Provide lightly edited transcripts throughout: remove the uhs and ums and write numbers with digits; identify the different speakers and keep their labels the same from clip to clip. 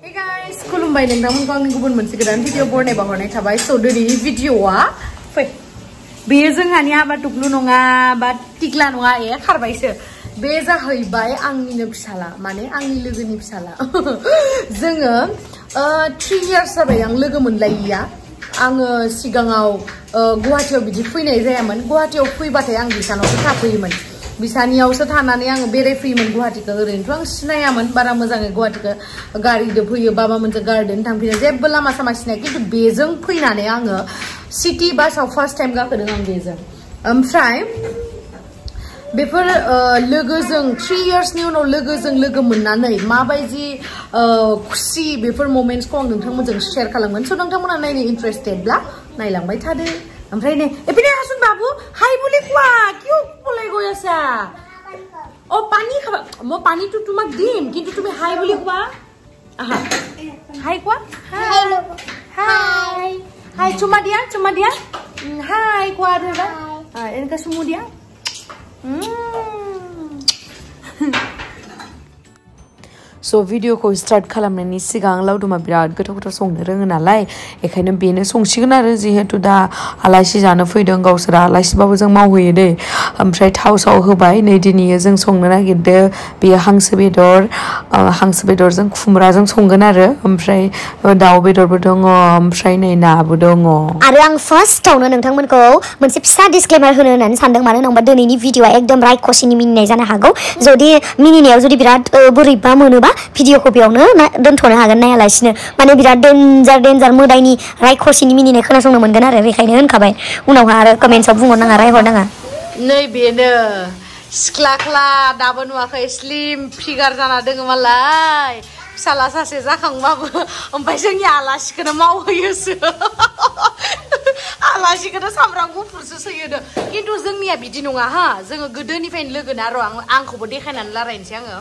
Speaker 1: Hey guys, Mwnbai nोंथांमोनखौ आंनि गुबुन मोनसे गोदान भिडिअ बरनायबा हरनाय थाबाय स दिनैनि भिडिअआ फै बेयो जोंहानि हाबा टुकलु नङा बा टिक्ला नङा खारबायसो बे जाहैबाय आंनिनो फिसाला माने आंनि लोगोनि फिसाला जोङो 3 years जाबाय आं लोगो मोनलायिया आङो सिगाङाव गुवाहाटीयाव बिदि फैनाय जायामोन गुवाहाटीयाव फैबाथाय आं बिसानावसो थाफैयोमोन बिसानियावसो थानानै आङो बेरायफैयोमोन गुवाहाटीखौ ओरैनोथ' आं सिनायामोन बारा मोजाङै गुवाहाटीखौ गारिजों फैयो बाबा मोनसे गार्डेन थांफैयो जेबो लामा सामा सिनाया खिन्थु बेजों फैनानै आङो सिटी बासाव फार्स्ट टाइम गाखोदों आं बेजों ओमफ्राय बेफोर लोगोजों 3 yearsनि उनाव लोगोजों लोगो मोननानै माबायदि खुसि बेफोर मोमेन्ट्सखौ आं नोंथांमोनजों शेयार खालामगोन स नोंथांमोना नायनो इन्टारेस्टेडब्ला नायलांबाय थादो ओमफ्राय ने एपिने हासुन बाबू हाय बोले क्वा क्यों बोले गोयासा ओ पानी खाबा म पानी तो तुमक दिम किंतु तुमे हाय बोले क्वा आहा हाय क्वा हाय हाय हाय चुमा दिया हाय क्वा रे हाय इनका सुमु दिया So video को start खालामनायनि सिगां लावदुमा बिराद गोथाव संनो रोङो नालाय एखायनो बेनो संसिगोन आरो जिहेतु दा आलासि जानो फैदों गावसोरा आलासिबाबो जों मावहैयो दे ओमफ्राय थाव साव होबाय नै दिनैयो जों संनो नागिरदो बेयो हांसो बेदरजों खुमराजों संगोन आरो ओमफ्राय दाउ बेदरबो दङ ओमफ्राय नै नाबो दङ
Speaker 2: आरो आं फार्स्टआवनो नोंथांमोनखौ मोनसे फिसा डिसक्लेमार होनो होननानै सानदों मानो होनोबा दिनैनि भिडिअआ एकदम रायखसिनि मिनिनाय जानो हागौ जुदि मिनिनायाव जुदि बिराद बोरैबा मोनोबा भिडिअखौ बेयावनो दोनथ'नो हागोन नायालासिनो माने बिराद डेन्जार मोदायनि रायखसिनि मिनिनाय खोनासंनो मोनगोन आरो बेखायनो होनखाबाय उनावहा आरो कमेन्ट्सआव बुंहरनाङा रायहरनाङा
Speaker 1: नै बेनो सिख्लाख्ला दाबो नुवाखै स्लिम फिगार जाना दोङो मालाय फिसाला सासे जाखांबाबो ओमफ्राय जोंनि आलासिखौनो मावहैयोसो आलासिखौनो सामब्राम गुफुरसो सोयोनो खिन्थु जोंनिया बिदि नङा हा जोङो गोदोनिफ्रायनो लोगोना र' आंखौबो देखायनानै रायलायनोसै आङो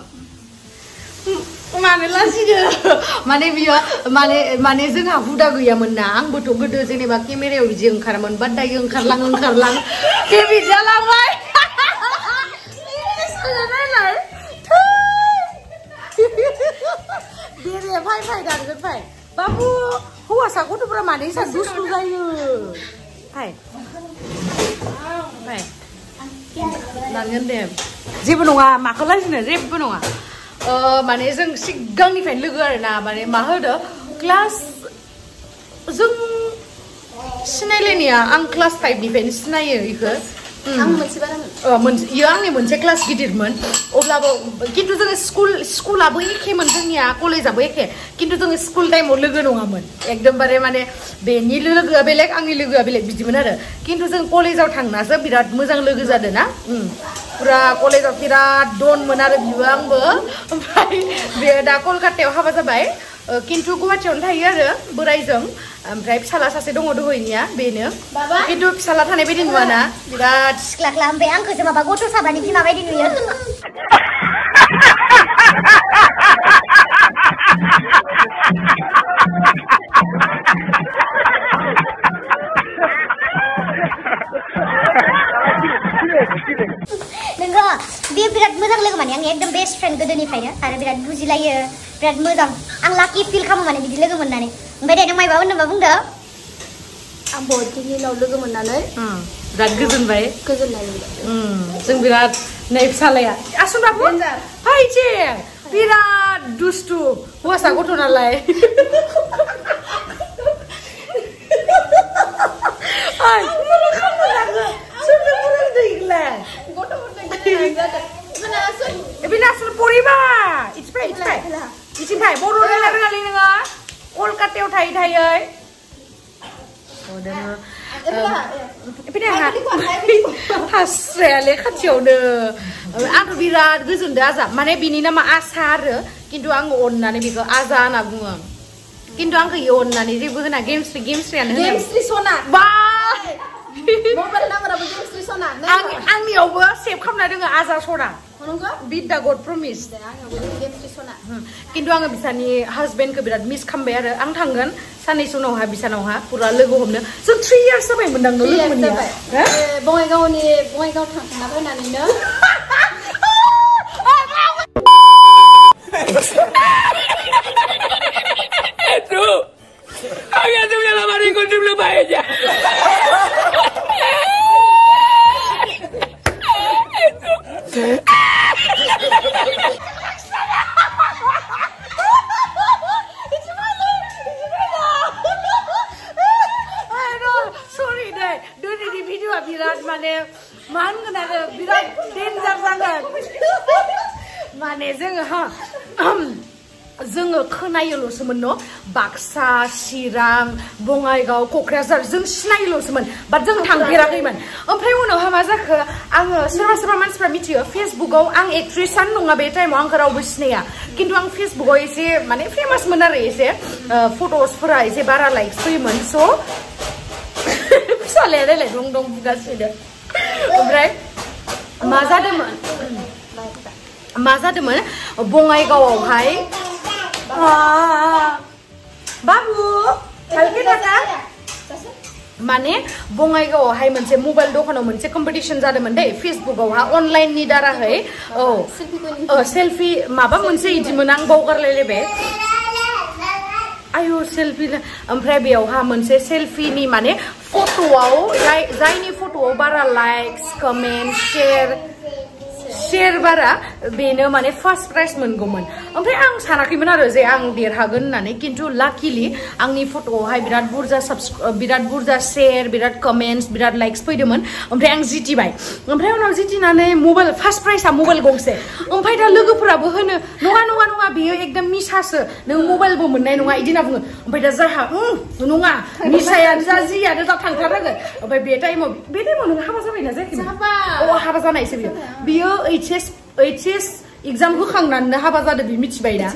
Speaker 1: माने लासिदो माने बियो माने जोंहा हुदा गैयामोन ना आंबोथ' गोदो जेनेबा केमेरायाव बिदि ओंखारोमोन बाट दायो ओंखारलां केबि जालांबाय बेरे फाय दानगोन फाय बाबु हौवासा गथ'फोरा माने इसा दुस्टु जायो फाय दानगोन दे जेबो नङा माखौ लाजिनो जेबो नङा माने जों सिगांनिफ्रायनो लोगो आरोना माने मा होदो क्लास जों सिनायलायनाया आं क्लास 5 निफ्रायनो सिनायो इखो आं इयो आंनि मोनसे क्लास गिदिरमोन अब्लाबो किन्तु जोङो स्कुलाबो एखेमोन जोंनिया कलेजाबो एखे किन्तु जोङो स्कुल टाइमाव लोगो नङामोन एकदमबारे माने बेनि लोगोआ बेलेग आंनि लोगोआ बेलेग बिदिमोन आरो किन्तु जों कलेजाव थांनासो बिराद मोजां लोगो जादों ना पुरा कलेजाव बिराद दनमोन आरो बिबो आंबो ओमफ्राय बे दा कलकातायाव हाबा जाबाय किन्तु गुवाहाटीयावनो थायो आरो बोराइजों ओमफ्राय फिसाला सासे दङ दहैनिया बेनो किन्तु फिसाला थानाय बायदि नुवाना बिराद
Speaker 2: सिख्लाख्ला ओमफ्राय आंखौसो माबा गथ' साबानि बिमा बायदि नुयो नोंगो बे बिराद मोजां लोगो माने आंनि एकदम बेस्ट फ्रेन्ड गोदोनिफ्रायनो आरो बिराद बुजिलायो बिराद मोजां आं लाकि फिल खालामो माने बिदि लोगो मोननानै ओमफ्राय दे नों मायबा होनोबा बुंदो
Speaker 3: आं बहुत दिननि उनाव लोगो मोननानै
Speaker 1: बिराद गोजोनबाय जों बिराद नै फिसालाया आसुन बाबु फायजे बिराद दुस्तु हौवासा गथ' नालाय कलकातायाव थायै हास्रायाले खाथियावनो आंथ' बिराद गोजोनदों आजा माने बिनि नामा आसा आरो किन्तु आं अननानै बेखौ आजा होनना बुङो किन्तु आंखौ इयो अननानै जेबो होना गेमस्रियानो होनो
Speaker 3: गेमस्रि सना
Speaker 1: बा
Speaker 3: मबाइल नाम्बाराबो गेमस्रि सना
Speaker 1: आंनियावबो सेभ खालामना दोङो आजा सना Beat the God promise. Kintu आङो बिसानि हासबेन्डखौ बिराद मिस खालामबाय आरो आं थांगोन साननैसो उनावहा बिसानावहा पुरा लोगो हमनो जों 3 years जाबाय मोनदां लोगो मोननिया
Speaker 3: बङाइगाव थांना फैनानैनो
Speaker 1: aja. Sorry deh, dari di video birat mana kena birat danger banget. Mana जोङो खोनायोल'सोमोन न' बाक्सा चिरां बङाइगाव क'क्राझार जों सिनायोल'सोमोन बाट जों थांफेराखैमोन ओमफ्राय उनावहा मा जाखो आङो सोरबा मानसिफ्रा मिथियो फेसबुकआव आं एक्ट्रेसानो नङा बे टाइमाव आंखौ रावबो सिनाया खिन्थु आं फेसबुकआव एसे माने फेमासमोन आरो एसे फट'सफोरा एसे बारा लाइक्स फैयोमोन स' फिसालाया देलाय दं बुगासिनो ओमफ्राय मा जादोंमोन बङाइगावआवहाय बाबु हालके दादा माने बङाइगावआवहाय मोनसे मबाइल दखानाव मोनसे कम्पिटिशन जादोंमोन दै फेसबुकआवहा अनलाइननि दाराहै सेल्फि माबा मोनसे इदिमोन आं बावगारलायलायबाय आयु सेल्फि ओमफ्राय बेयावहा मोनसे सेल्फिनि माने फट'आव जायनि फट'आव बारा लाइक्स कमेन्ट शेयर बारा बेनो माने फार्स्ट प्राइज मोनगौमोन ओमफ्राय आं सानाखैमोन आरो जे आं देरहागोन होननानै खिन्थु लाकिलि आंनि फट'आवहाय बिराद बुरजा शेयर बिराद कमेन्ट्स बिराद लाइक्स फैदोंमोन ओमफ्राय आं जितिबाय ओमफ्राय उनाव जितिनानै मबाइल फार्स्ट प्राइजआ मबाइल गंसे ओमफ्राय दा लोगोफोराबो होनो नङा बेयो एकदम मिसासो नों मबाइलबो मोननाय नङा इदि होनना बुङो ओमफ्राय दा जाहा नङा मिसायानो जा जियानो जा थांथारनांगोन ओमफ्राय बे टाइमाव नों हाबा जाबायना जायाखैमोन हाबा जानायसो बियो HS एग्जाम होखांनानै हाबा जादों बि मिथिबाय ना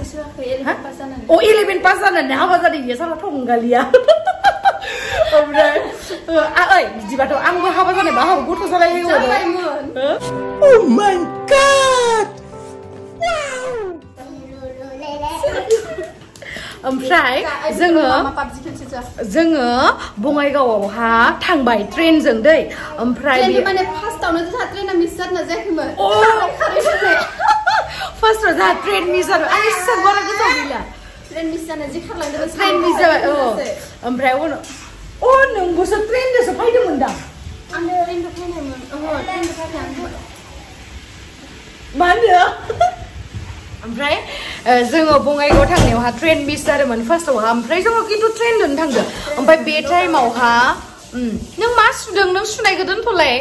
Speaker 1: 11 पास जानानै हाबा जादों बियो साला थंगालिया ओमफ्राय ओइ बिदिबाथ' आंबो हाबा जानायबा हाबा गथ' जालायगौमोन Oh my god ओमफ्राय जोङो बङाइगावआवहा थांबाय ट्रेनजों दै ओमफ्राय
Speaker 3: माने फार्स्टआवनो जोंहा ट्रेना मिस जाना जायाखैमोन
Speaker 1: फार्स्टआव जोंहा ट्रेन मिस जाबाय आं एसेबां बारा गोसोआव गैला
Speaker 3: ट्रेन मिस जाना जि खारलांदोंमोन
Speaker 1: ट्रेन मिस जाबाय ओमफ्राय उनाव नोंबोसो ट्रेनजोंसो फैदोंमोन दा
Speaker 3: आङो ट्रेनजों फैनायमोन ट्रेनजों फैनायमोन
Speaker 1: मा होनो ओमफ्राय जोङो बङाइगाव थांनायावहा ट्रेन मिस जादोंमोन फार्स्टआवहा ओमफ्राय जोङो खिन्थु ट्रेनजों थांदों ओमफ्राय बे टाइमावहा नों मा सुदों नों सुनायखौ दोनथ'लाय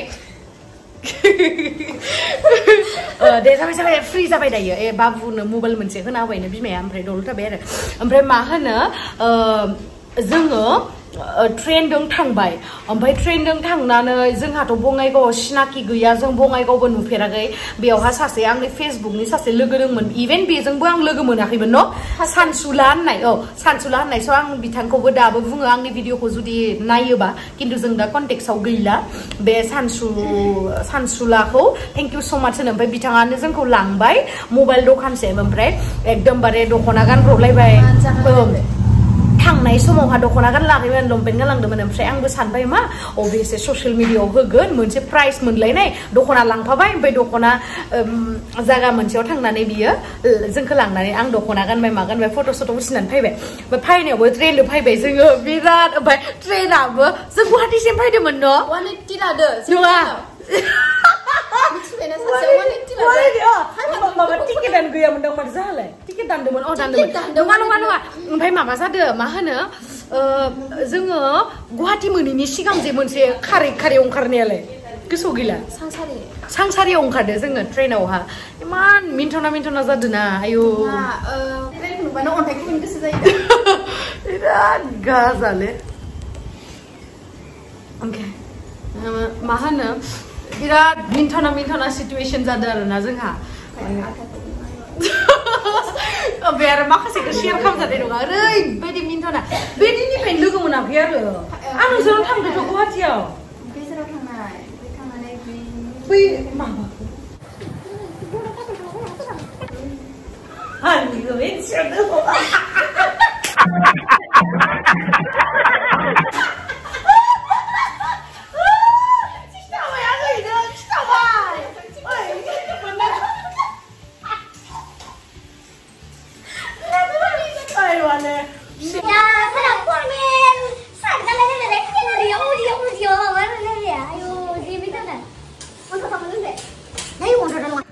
Speaker 1: दे जाबाय फ्रि जाबाय दायो बाबुनो मबाइल मोनसे होना होबायनो बिमाया ओमफ्राय दल थाबाय आरो ओमफ्राय मा होनो जोङो ट्रेनजों थांबाय ओमफ्राय ट्रेनजों थांनानै जोंहाथ' बङाइगावआव सिनाखि गैया जों बङाइगावबो नुफेराखै बेयावहा सासे आंनि फेसबुकनि सासे लोगो दंमोन इभेन बेजोंबो आं लोगो मोनाखैमोन न' सानसुला होननाय स' आं बिथांखौबो दाबो बुङो आंनि भिडिअखौ जुदि नायोबा खिन्थु जों दा कन्टेक्टआव गैला बे सानसुलाखौ थेंक इउ स' माच होनो ओमफ्राय बिथाङानो जोंखौ लांबाय मबाइल दखानसिम ओमफ्राय एकदमबारे दख'ना गानब्रबलायबाय थांनाय समावहा दख'ना गानलाङाखैमोन लंपेन्ट गानलांदोंमोन ओमफ्राय आंबो सानबाय मा अबभियासलि ससियेल मिडियाआव होगोन मोनसे प्राइज मोनलायनाय दख'ना लांफाबाय ओमफ्राय दख'ना जायगा मोनसेयाव थांनानै बियो जोंखौ लांनानै आं दख'ना गानबाय मा गानबाय फट' उथिनानै फैबाय ओमफ्राय फैनायावबो ट्रेनजों फैबाय जोङो बिराद ओमफ्राय ट्रेनाबो जों गुवाहाटीसिम फैदोंमोन न'
Speaker 3: 180 लादो
Speaker 1: नङा
Speaker 3: माबा
Speaker 1: टिकेटानो गैयामोन दां माथो जालाय टिकेट दानदोंमोन नङा ओमफ्राय माबा जादों मा होनो जोङो गुवाहाटी मोनैनि सिगां जे मोनसे खारै ओंखारनायालाय गोसोआव गैला सांसारियाव ओंखारदों जोङो ट्रेनावहा इमान मिन्थना जादों ना आयु
Speaker 3: ट्रेनखौ नुबानो अन्थाइखौ मोननो गोसो जायो
Speaker 1: बिराद गाजाले मा होनो बिराद मिन्थना सिटुएसन जादों आरोना जोंहा ओमफ्राय आरो माखासेखौ शेयार खालामजानाय नङा ओरैबायदि मिन्थना बे दिननिफ्रायनो लोगो मोनाखै आरो आं नोंसोरनाव थांदोंथ' गुवाहाटीयाव
Speaker 3: गेजेराव थांनानै
Speaker 1: बै माबा आंनिखौ मिथियानो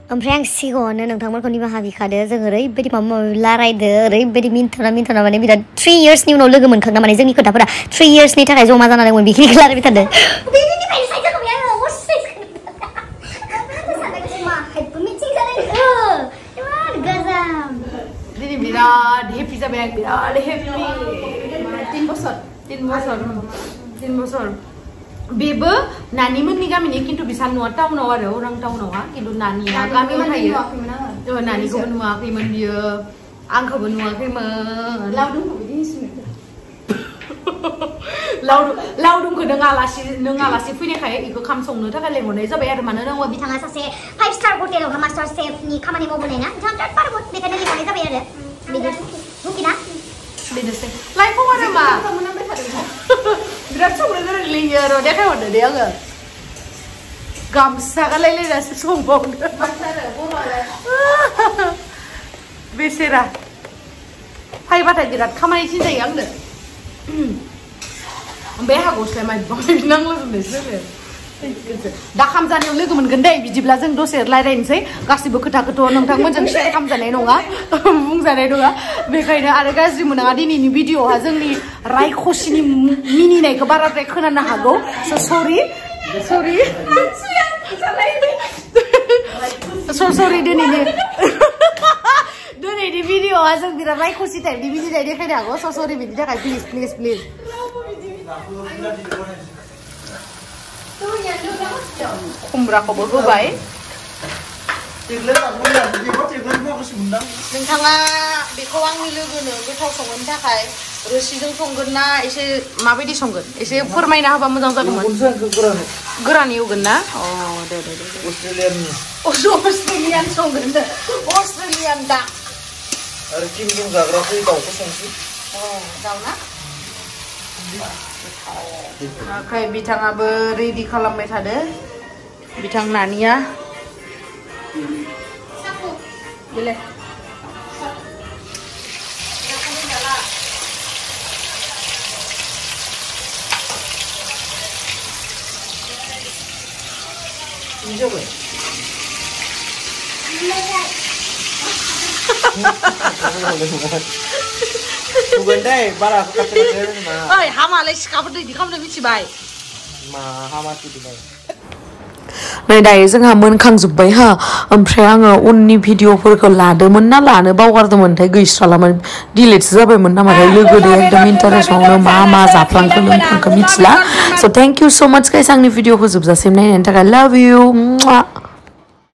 Speaker 2: ओमफ्राय आं सिगाङावनो नोंथांमोनखौ निमाहा बिखादो जों ओरैबायदि माबा माबि रायलायदो ओरैबायदि मिन्थना माने बिराद 3 yearsनि उनाव लोगो मोनखांना माने जोंनि खोथाफोरा 3 yearsनि थाखाय जमा जाना दंमोन बेखिनिखौ रायलायबाय थादों
Speaker 1: दिनै बिराद हेपि जाबाय आं बिराद हेपि 3 बोसोर बेबो नानिमोननि गामिनि खिन्थु बिसा न'आ टाउनाव आरो अरां टाउनावहा खिन्थु नानिया गामियाव थायो नानिखौबो नुवाखैमोन बियो आंखौबो नुवाखैमोन लावदुमखौ नों आलासि फैनायखाय इखौ खाम संनो थाखाय लेंहरनाय जाबाय आरो मानो होनोबा
Speaker 2: बिथाङा सासे 5 स्टार हटेलावहा मास्टार शेफनि खामानि मावबोनाय ना बिथाङा बिराद पारबत बेखायनो लेंहरनाय जाबाय आरो मिथिना बेनोसै
Speaker 1: लाइफआव आरो मा बिराद संनो गोरोंलैयो र' देखायहरदो दे आङो गामसा गालायलायनासो संबावदो बेसेरा फायबाथाय बिराद खामानि थिनजायो आंनो बे हागौसलाय मायबा मायबि नांलाजोबनायसो दा खाम जानायाव लोगो मोनगोन दे बिदिब्ला जों दसे रायलायनोसै गासिबो खोथाखौथ' नोंथांमोनजों शेयार खालामजानाय नङा बुंजानाय नङा बेखायनो आरो गाज्रि मोनाङा दिनैनि भिडिअ'हा जोंनि रायखसिनि मिनिनायखौ बाराद्राय खोनानो हागौ सरि दिनैनि भिडिअ'हा जों बिराद रायखसि टाइपनि मिनिनाय देखायनो हागौ सरि बिनि थाखाय प्लिज खुमब्राखौबो होबाय नोंथाङा बेखौ आंनि लोगोनो गोथाव संनो थाखाय रोसिजों संगोन ना एसे माबायदि संगोन एसे फोरमायना होबा मोजां जागौमोन गोरान एवगोन ना दे अस्ट्रेलियान संगोन अस्ट्रेलियान दा
Speaker 4: आरो टिमजों जाग्राखौ दाउखौ संसै
Speaker 1: दाउ ना ओमफ्राय बिथाङाबो रेडि खालामबाय थादो बिथां नानिया
Speaker 4: Bukan deh, bara kata-kata mana?
Speaker 1: Oi, hama lagi sikap tu di kamu lebih cibai.
Speaker 4: Ma hama tu di mana?
Speaker 5: नै दायो जोंहा मोनखांजोब्बाय हा ओमफ्राय आङो उननि भिडिअफोरखौ लादोंमोन ना लानो बावगारदोंमोनथाय गैस्रालामोन डिलिटसो जाबायमोन नामाथाय लोगोदो एकदम इन्टारेस्टआवनो मा जाफ्लांखो नोंथांखौ मिथिला स' थेंक इउ स' माच गाइस आंनि भिडिअखौ जोबजासिम नायनायनि थाखाय लाभ इउ